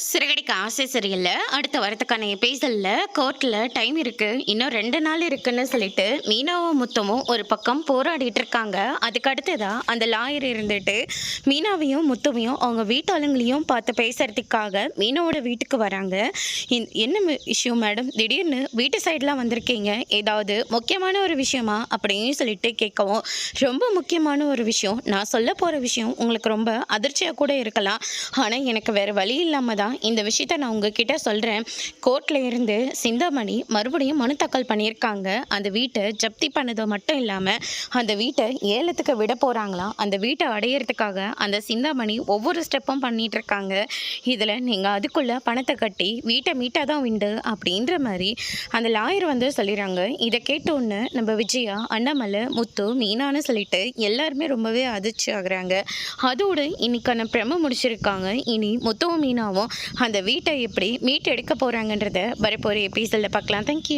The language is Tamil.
சிறகடிக்க ஆசை சரியில்ல. அடுத்த வாரத்துக்கான எபிசோட்ல கோர்ட்ல டைம் இருக்கு. இன்னும் 2 நாள் இருக்குன்னு சொல்லிட்டு மீனாவும் முத்துவும் ஒரு பக்கம் போராடிட்டு இருக்காங்க. அதுக்கு அடுத்ததா அந்த லாயர் இருந்துட்டு மீனாவையும் முத்துவையும் அவங்க வீட்டாளுங்களையும் பார்த்து பேசுறதுக்காக மீனாவோட வீட்டுக்கு வராங்க. என்ன விஷயம் மேடம், திடீர்னு வீட்டு சைட்லாம் வந்திருக்கீங்க, ஏதாவது முக்கியமான ஒரு விஷயமா அப்படின்னு சொல்லிட்டு கேட்கவும், ரொம்ப முக்கியமான ஒரு விஷயம், நான் சொல்ல போற விஷயம் உங்களுக்கு ரொம்ப அதிர்ச்சியா கூட இருக்கலாம். ஆனா எனக்கு வேற வழி இல்லாம தான் இந்த விஷயத்த நான் உங்ககிட்ட சொல்றேன். கோர்ட்ல இருந்து சிந்தாமணி மறுபடியும் மனு தாக்கல் பண்ணியிருக்காங்க. அந்த வீட்டை ஜப்தி பண்ணது மட்டும் இல்லாம அந்த வீட்டை ஏலத்துக்கு விட போறாங்களாம். அந்த வீட்டை அடையிறதுக்காக அந்த சிந்தாமணி ஒவ்வொரு ஸ்டெப்பும் பண்ணிட்டு இருக்காங்க. இதுல நீங்க அதுக்குள்ள பணத்தை கட்டி வீட்டை மீட்டாதான் உண்டு அப்படின்ற மாதிரி அந்த லாயர் வந்து சொல்லிடுறாங்க. இதை கேட்ட உடனே நம்ம விஜயா, அண்ணாமலை, முத்து, மீனான்னு சொல்லிட்டு எல்லாருமே ரொம்பவே அதிர்ச்சி ஆகுறாங்க. அதோடு இன்னைக்கான பிரம முடிச்சிருக்காங்க. இனி முத்துவும் மீனாவும் அந்த வீட்டை எப்படி மீட்டு எடுக்க போறாங்கன்றத வரப்போற எபிசோட்ல பார்க்கலாம். தேங்க்யூ.